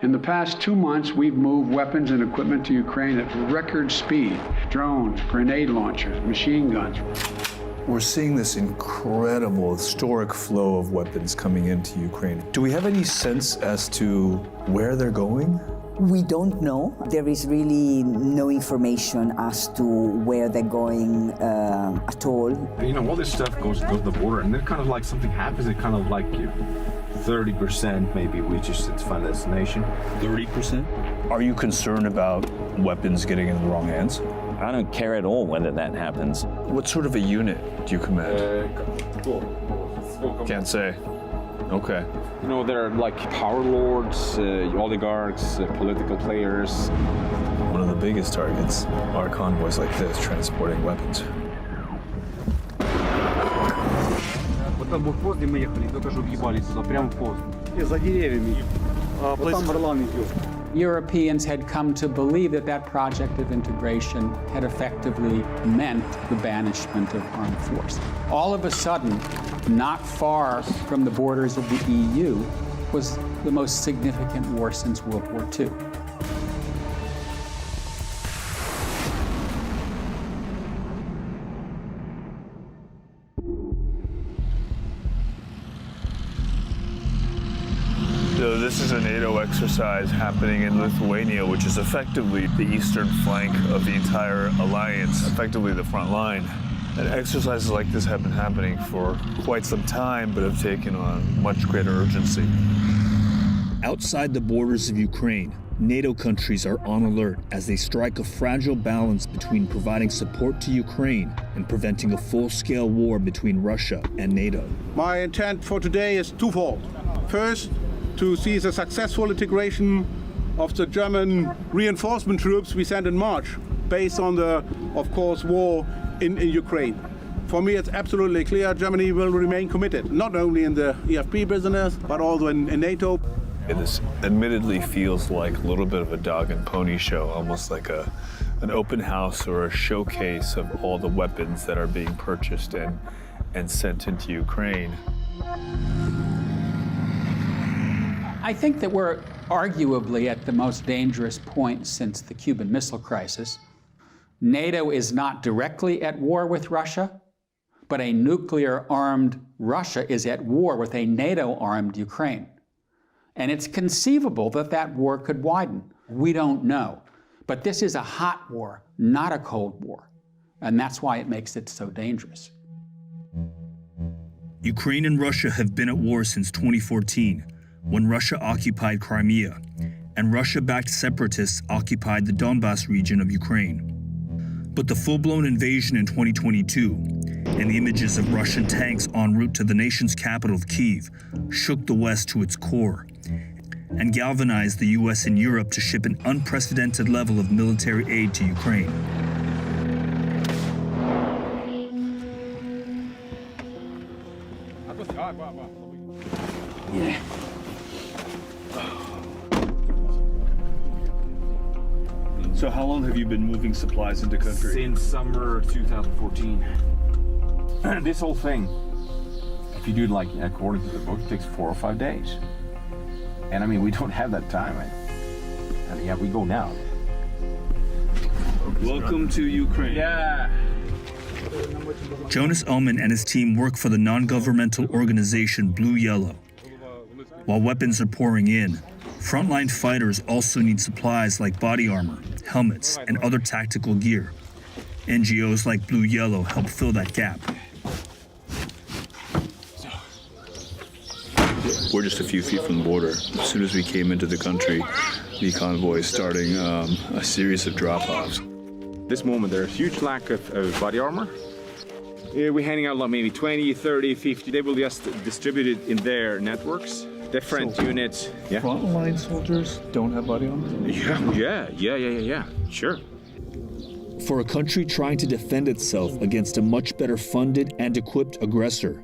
In the past 2 months, we've moved weapons and equipment to Ukraine at record speed. Drones, grenade launchers, machine guns. We're seeing this incredible, historic flow of weapons coming into Ukraine. Do we have any sense as to where they're going? We don't know. There is really no information as to where they're going at all. You know, all this stuff goes to the border, and then kind of like something happens, it kind of like 30% maybe reaches its final destination. 30%? Are you concerned about weapons getting into the wrong hands? I don't care at all whether that happens. What sort of a unit do you command? Can't say. Okay. You know, there are like power lords, oligarchs, political players. One of the biggest targets are convoys like this transporting weapons. Вот там в поезде мы ехали, только что въебались туда, прямо в поезд. За деревьями. Вот там Орлан идет. Europeans had come to believe that that project of integration had effectively meant the banishment of armed force. All of a sudden, not far from the borders of the EU, was the most significant war since World War II. So this is a NATO exercise happening in Lithuania, which is effectively the eastern flank of the entire alliance, effectively the front line. And exercises like this have been happening for quite some time, but have taken on much greater urgency. Outside the borders of Ukraine, NATO countries are on alert as they strike a fragile balance between providing support to Ukraine and preventing a full-scale war between Russia and NATO. My intent for today is twofold. First, to see the successful integration of the German reinforcement troops we sent in March, based on the, of course, war in Ukraine. For me, it's absolutely clear Germany will remain committed, not only in the EFP business, but also in NATO. This admittedly feels like a little bit of a dog and pony show, almost like an open house or a showcase of all the weapons that are being purchased and sent into Ukraine. I think that we're arguably at the most dangerous point since the Cuban Missile Crisis. NATO is not directly at war with Russia, but a nuclear-armed Russia is at war with a NATO-armed Ukraine. And it's conceivable that that war could widen. We don't know. But this is a hot war, not a cold war. And that's why it makes it so dangerous. Ukraine and Russia have been at war since 2014, when Russia occupied Crimea, and Russia-backed separatists occupied the Donbas region of Ukraine. But the full-blown invasion in 2022 and the images of Russian tanks en route to the nation's capital of Kyiv shook the West to its core and galvanized the US and Europe to ship an unprecedented level of military aid to Ukraine. Yeah. So how long have you been moving supplies into country? Since summer 2014. This whole thing, if you do it like according to the book, it takes 4 or 5 days. And I mean, we don't have that time. And yeah, we go now. Welcome to Ukraine. Yeah. Jonas Ullman and his team work for the non-governmental organization Blue Yellow. While weapons are pouring in, frontline fighters also need supplies like body armor, helmets, and other tactical gear. NGOs like Blue Yellow help fill that gap. We're just a few feet from the border. As soon as we came into the country, the convoy is starting a series of drop-offs. This moment, there's a huge lack of body armor. We're handing out like maybe 20, 30, 50. They will just distribute it in their networks. Different units. Yeah. Frontline soldiers don't have body armor? Yeah. Sure. For a country trying to defend itself against a much better funded and equipped aggressor,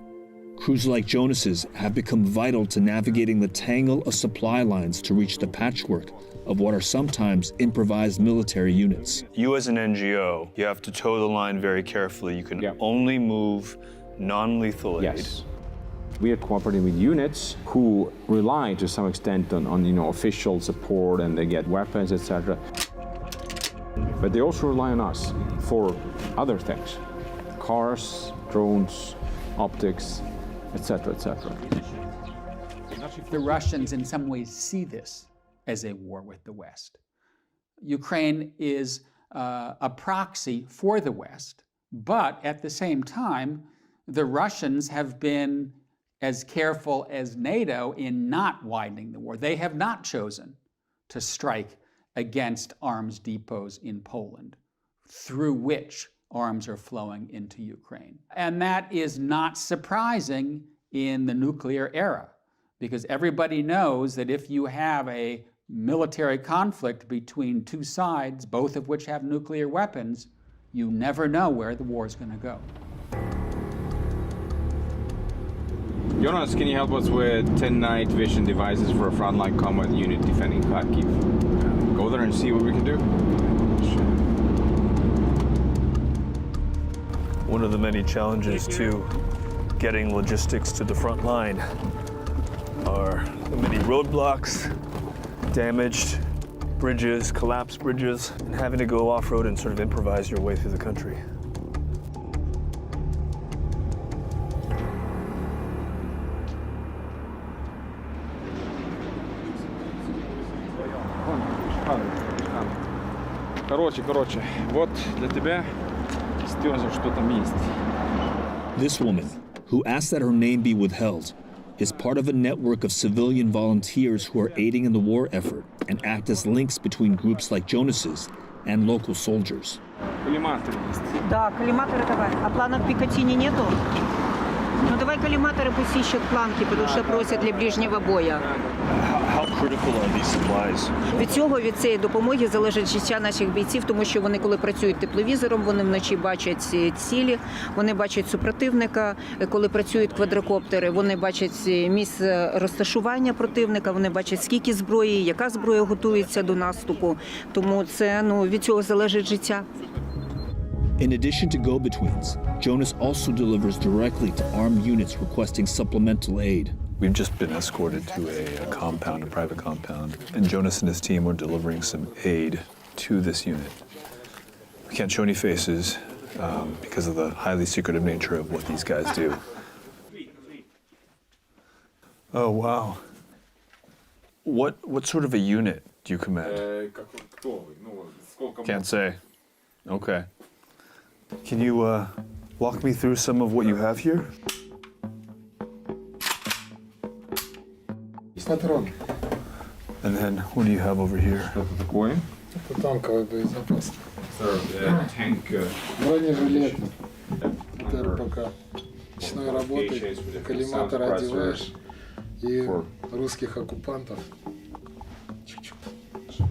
crews like Jonas's have become vital to navigating the tangle of supply lines to reach the patchwork of what are sometimes improvised military units. You as an NGO, you have to toe the line very carefully. You can only move non-lethal aid. Yes. We are cooperating with units who rely to some extent on official support, and they get weapons, etc. But they also rely on us for other things: cars, drones, optics, etc., etc. The Russians in some ways see this as a war with the West. Ukraine is a proxy for the West, but at the same time, the Russians have been as careful as NATO in not widening the war. They have not chosen to strike against arms depots in Poland, through which arms are flowing into Ukraine. And that is not surprising in the nuclear era, because everybody knows that if you have a military conflict between two sides, both of which have nuclear weapons, you never know where the war is going to go. Jonas, can you help us with 10 night vision devices for a frontline combat unit defending Kharkiv? Go there and see what we can do. One of the many challenges to getting logistics to the front line are the many roadblocks, damaged bridges, collapsed bridges, and having to go off-road and sort of improvise your way through the country. Короче, вот для тебя, Стёза, что там есть. This woman, who asked that her name be withheld, is part of a network of civilian volunteers who are aiding in the war effort and act as links between groups like Jonas's and local soldiers. Коллиматоры есть. Да, коллиматоры давай. А планок Пикатини нету? Ну давай коллиматоры пусть ищут планки, потому что просят для ближнего боя. How critical are these supplies? Від цієї допомоги залежить життя наших бійців, тому що вони, коли працюють тепловізором, вони вночі бачать цілі, вони бачать супротивника. Коли працюють квадрокоптери, вони бачать місце розташування противника, вони бачать, скільки зброї, яка зброя готується до наступу. Тому це, від цього залежить життя. In addition to go-betweens, Jonas also delivers directly to armed units requesting supplemental aid. We've just been escorted to a compound, a private compound, and Jonas and his team were delivering some aid to this unit. We can't show any faces because of the highly secretive nature of what these guys do. Oh, wow. What sort of a unit do you command? Can't say. Okay. Can you walk me through some of what you have here? And then what do you have over here? Что-то такое? Это танковый боезапас. Tank. Бронежилеты. Это пока ночной работы коллиматор одеваешь и русских оккупантов. Чуть-чуть.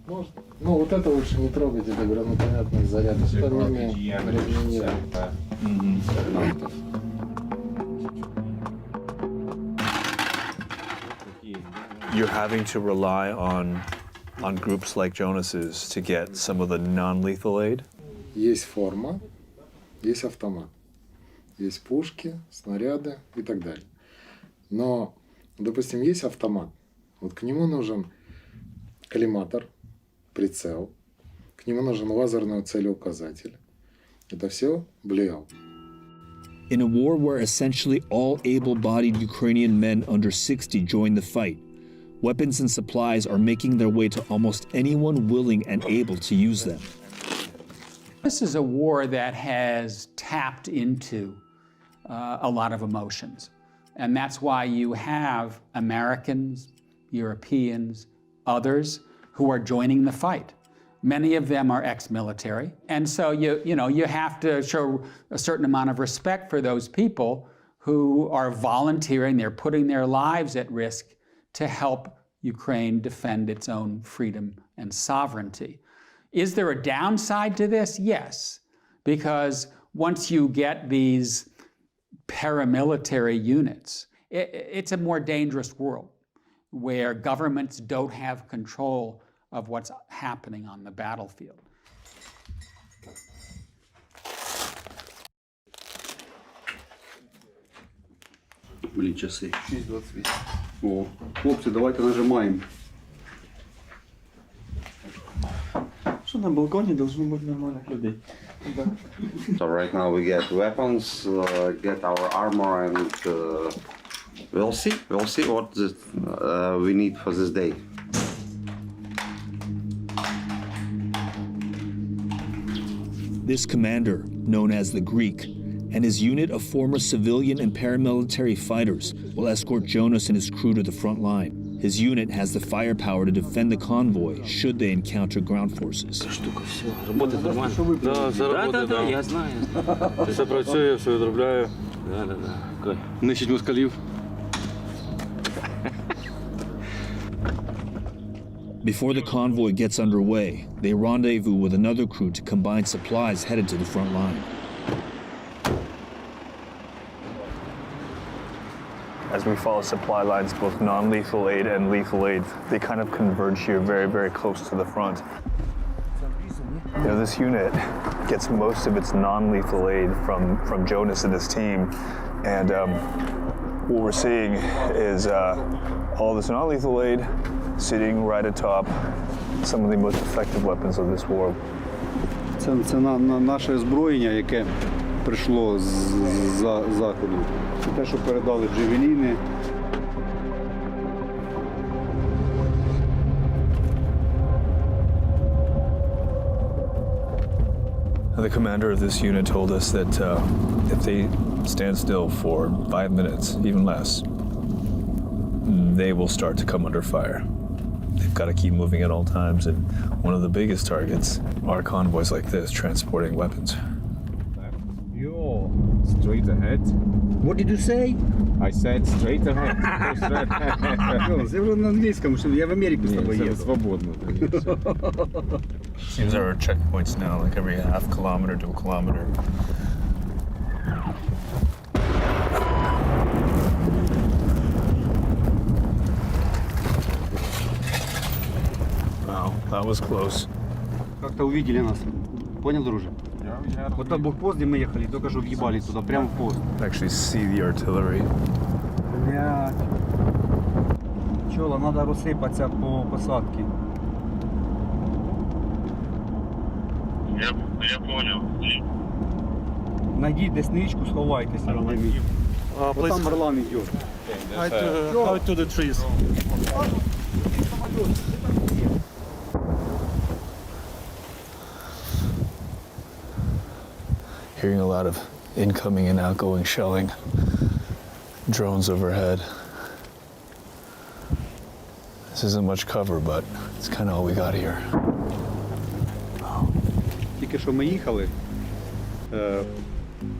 Можно? Ну вот это лучше не трогайте до гранатометных зарядов. Это мины разминирования. You're having to rely on groups like Jonas's to get some of the non-lethal aid? Есть форма, есть автомат. Есть пушки, снаряды и так далее. Но, допустим, есть автомат. Вот к нему нужен коллиматор, прицел. К нему нужен лазерный целеуказатель. Это все блеял. In a war where essentially all able-bodied Ukrainian men under 60 join the fight, weapons and supplies are making their way to almost anyone willing and able to use them. This is a war that has tapped into a lot of emotions. And that's why you have Americans, Europeans, others who are joining the fight. Many of them are ex-military. And so you have to show a certain amount of respect for those people who are volunteering, they're putting their lives at risk to help Ukraine defend its own freedom and sovereignty. Is there a downside to this? Yes, because once you get these paramilitary units, it's a more dangerous world where governments don't have control of what's happening on the battlefield. блін, часи. 6:28. О, хлопці, давайте нажимаємо. Що на балконі должно бути нормальних людей. So right now we get weapons, get our armor, and we'll see what we need for this day. This commander, known as the Greek, and his unit of former civilian and paramilitary fighters will escort Jonas and his crew to the front line. His unit has the firepower to defend the convoy should they encounter ground forces. Штука, все, робота нормально. Да, заработає, да. Я знаю. Все працює, все відробляю. Да. Нищить москалів. Before the convoy gets underway, they rendezvous with another crew to combine supplies headed to the front line. As we follow supply lines, both non-lethal aid and lethal aid, they kind of converge here very, very close to the front. You know, this unit gets most of its non-lethal aid from Jonas and his team, and what we're seeing is all this non-lethal aid sitting right atop some of the most effective weapons of this war. Це наше озброєння, яке прийшло з заходу. Це те, що передали джевеліни. The commander of this unit told us that if they stand still for 5 minutes, even less, they will start to come under fire. They've got to keep moving at all times, and one of the biggest targets are convoys like this transporting weapons. You're straight ahead. What did you say? I said straight ahead. Це на англійському, що я в Америку з тобою їду. Свободно. Seems there are checkpoints now, like every half kilometer to a kilometer. Wow, that was close. Как-то увидели нас. Понял, друже? Вот там блокпост, где мы ехали, только что въебали туда, прямо в пост. Actually see the artillery. Блядь. Чола, надо розсипатися по посадці. Я понял. Найдіть десничку, сховайтеся. От там Орлан йде. Out to the trees. Hearing a lot of incoming and outgoing shelling, drones overhead. This isn't much cover, but it's kind of all we got here. Тільки що ми їхали,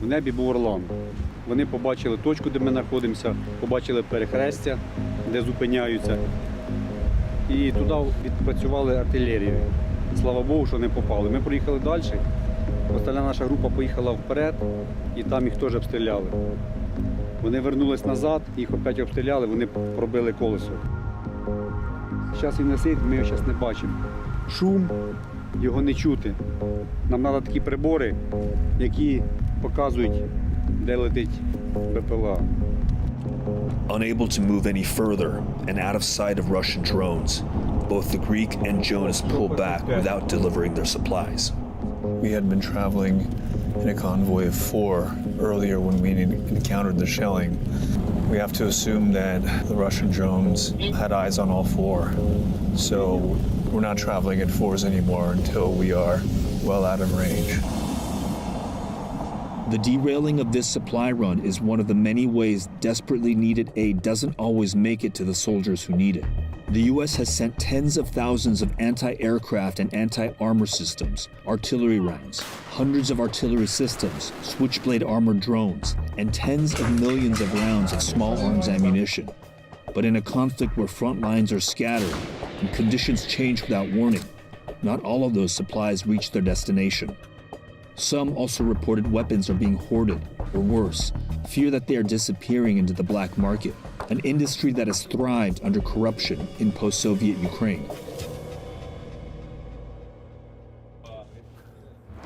в небі був Орлан. Вони побачили точку, де ми знаходимося, побачили перехрестя, де зупиняються. І туди відпрацювали артилерію. Слава Богу, що не попали. Ми проїхали далі. Остальна наша група поїхала вперед, і там їх теж обстріляли. Вони вернулись назад, їх опять обстріляли, вони пробили колесо. Зараз він висить, ми його зараз не бачимо. Шум, його не чути. Нам треба такі прибори, які показують, де летить БПЛА. Unable to move any further and out of sight of Russian drones, both the Greek and Jonas pull back without delivering their supplies. We had been traveling in a convoy of 4 earlier when we encountered the shelling. We have to assume that the Russian drones had eyes on all 4. So we're not traveling in 4s anymore until we are well out of range. The derailing of this supply run is one of the many ways desperately needed aid doesn't always make it to the soldiers who need it. The U.S. has sent tens of thousands of anti-aircraft and anti-armor systems, artillery rounds, hundreds of artillery systems, switchblade armored drones, and tens of millions of rounds of small arms ammunition. But in a conflict where front lines are scattered and conditions change without warning, not all of those supplies reach their destination. Some also reported weapons are being hoarded, or worse, fear that they are disappearing into the black market, an industry that has thrived under corruption in post-Soviet Ukraine.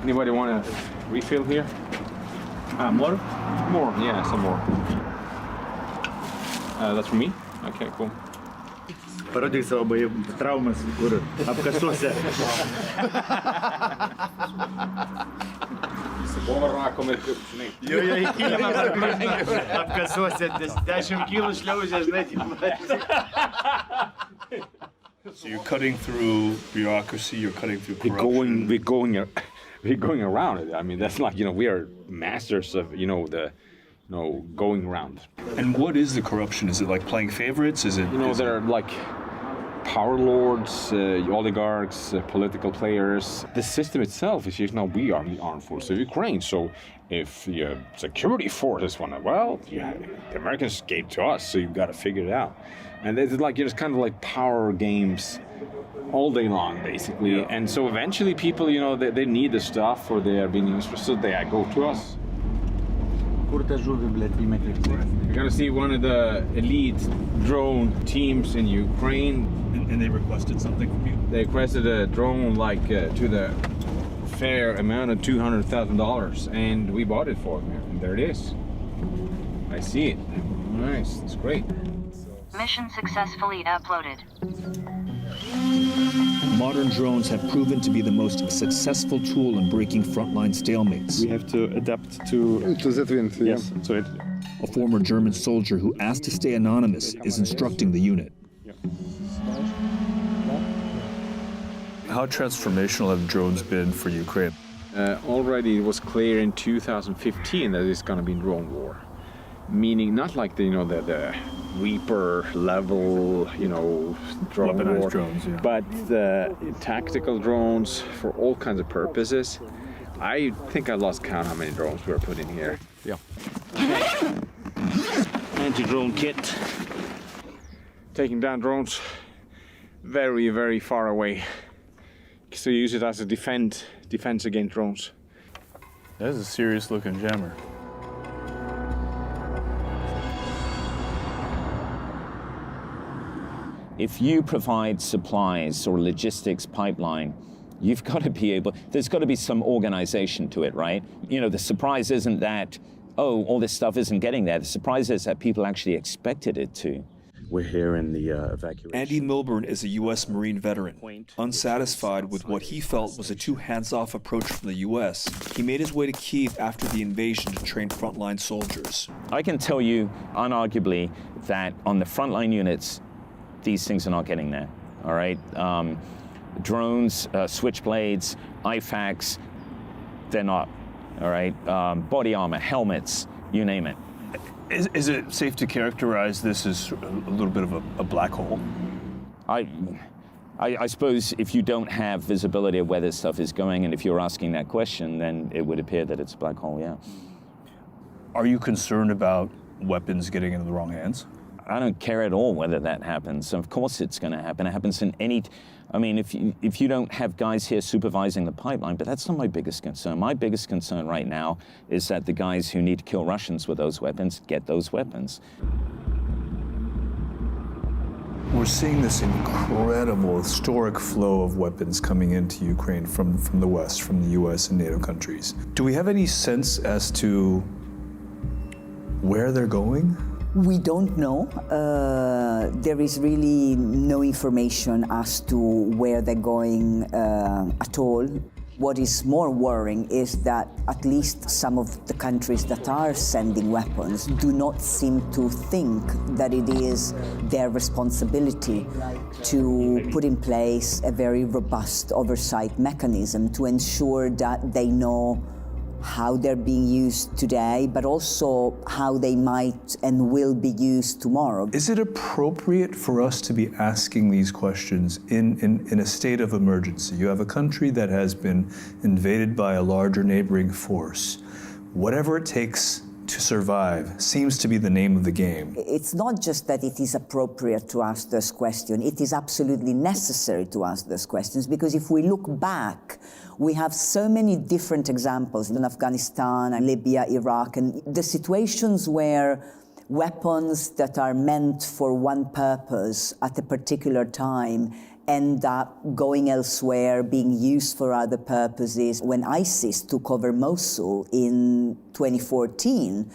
Anybody want to refill here? More? More, yeah, some more. That's for me? Okay, cool. Родился обоим травмы, обкосился. So you're cutting through bureaucracy, you're cutting through corruption. We're going around it. I mean, that's like, we are masters of, going around. And what is the corruption? Is it like playing favorites? Is it? They're like power lords, oligarchs, political players. The system itself is we are the armed forces of Ukraine. So if the security forces want to, the Americans gave to us, so you've got to figure it out. And it's like, it's kind of like power games all day long, basically. Yeah. And so eventually people, they need the stuff or they are being used, so they go to us. You're gonna see one of the elite drone teams in Ukraine. And they requested something from you? They requested a drone to the fair amount of $200,000, and we bought it for them. And there it is. I see it. Nice, it's great. Mission successfully uploaded. Modern drones have proven to be the most successful tool in breaking frontline stalemates. We have to adapt to that wind. Yes. To it. A former German soldier who asked to stay anonymous is instructing the unit. How transformational have drones been for Ukraine? Already it was clear in 2015 that it's going to be drone war. Meaning not like the Reaper level, drone Weaponized war, drones, yeah. but tactical drones for all kinds of purposes. I think I lost count how many drones we were putting here. Yeah. Anti-drone kit. Taking down drones very, very far away. So you use it as a defense against drones. That's a serious looking jammer. If you provide supplies or logistics pipeline, you've got to be able, there's got to be some organization to it, right? The surprise isn't that, all this stuff isn't getting there. The surprise is that people actually expected it to. We're here in the evacuation. Andy Milburn is a U.S. Marine veteran. Unsatisfied with what he felt was a too hands-off approach from the U.S., he made his way to Kyiv after the invasion to train frontline soldiers. I can tell you, unarguably, that on the frontline units, these things are not getting there, all right? Drones, switchblades, IFACs, they're not, all right? Body armor, helmets, you name it. Is it safe to characterize this as a little bit of a black hole? I suppose if you don't have visibility of where this stuff is going, and if you're asking that question, then it would appear that it's a black hole, yeah. Are you concerned about weapons getting into the wrong hands? I don't care at all whether that happens. Of course it's going to happen. It happens in any... if you don't have guys here supervising the pipeline, but that's not my biggest concern. My biggest concern right now is that the guys who need to kill Russians with those weapons get those weapons. We're seeing this incredible, historic flow of weapons coming into Ukraine from the West, from the US and NATO countries. Do we have any sense as to where they're going? We don't know. There is really no information as to where they're going at all. What is more worrying is that at least some of the countries that are sending weapons do not seem to think that it is their responsibility to put in place a very robust oversight mechanism to ensure that they know how they're being used today, but also how they might and will be used tomorrow. Is it appropriate for us to be asking these questions in a state of emergency? You have a country that has been invaded by a larger neighboring force. Whatever it takes to survive seems to be the name of the game. It's not just that it is appropriate to ask those questions, it is absolutely necessary to ask those questions, because if we look back, we have so many different examples in Afghanistan and Libya, Iraq, and the situations where weapons that are meant for one purpose at a particular time end up going elsewhere, being used for other purposes. When ISIS took over Mosul in 2014,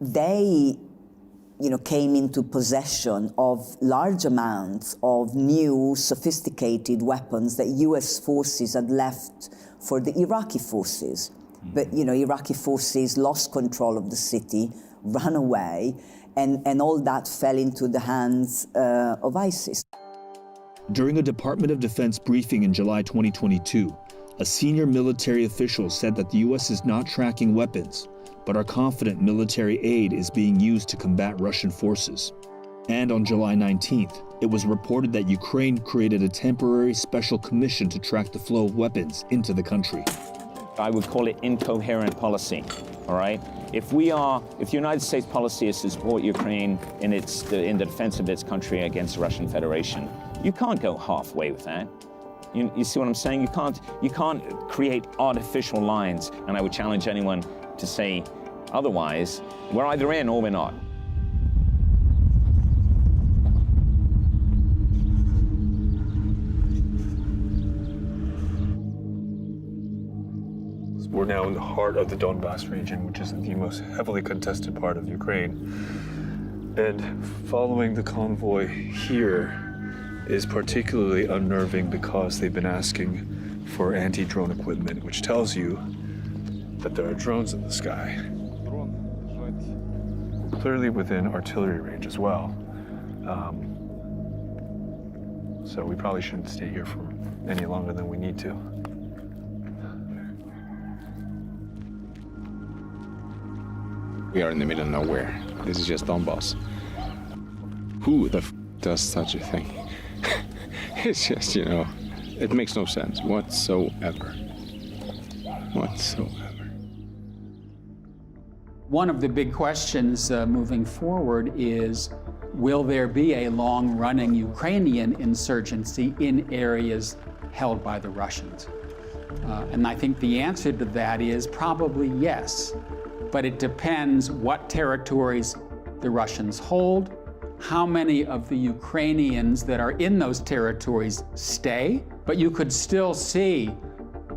they came into possession of large amounts of new, sophisticated weapons that U.S. forces had left for the Iraqi forces. But, Iraqi forces lost control of the city, ran away, and all that fell into the hands of ISIS. During a Department of Defense briefing in July 2022, a senior military official said that the U.S. is not tracking weapons, but are confident military aid is being used to combat Russian forces. And on July 19th, it was reported that Ukraine created a temporary special commission to track the flow of weapons into the country. I would call it incoherent policy, all right? If the United States policy is to support Ukraine in the defense of its country against the Russian Federation, you can't go halfway with that. You see what I'm saying? You can't create artificial lines, and I would challenge anyone to say otherwise. We're either in or we're not. We're now in the heart of the Donbas region, which is the most heavily contested part of Ukraine. And following the convoy here is particularly unnerving because they've been asking for anti-drone equipment, which tells you that there are drones in the sky. Clearly within artillery range as well. So we probably shouldn't stay here for any longer than we need to. We are in the middle of nowhere. This is just Donbass. Who the f does such a thing? It's just, it makes no sense whatsoever. Whatsoever. One of the big questions moving forward is, will there be a long-running Ukrainian insurgency in areas held by the Russians? And I think the answer to that is probably yes. But it depends what territories the Russians hold, how many of the Ukrainians that are in those territories stay. But you could still see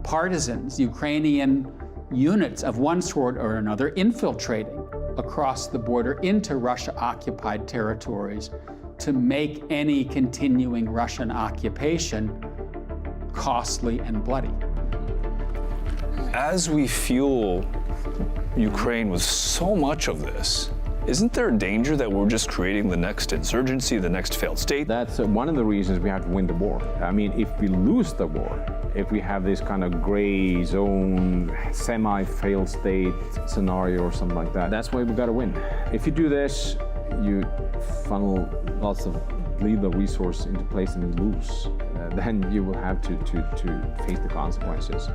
partisans, Ukrainian units of one sort or another, infiltrating across the border into Russia-occupied territories to make any continuing Russian occupation costly and bloody. As we fuel Ukraine with so much of this, isn't there a danger that we're just creating the next insurgency, the next failed state? That's one of the reasons we have to win the war. I mean, if we lose the war, if we have this kind of gray zone, semi-failed state scenario or something like that, that's why we got to win. If you do this, you funnel lots of lethal resource into place and you lose. Then you will have to face the consequences.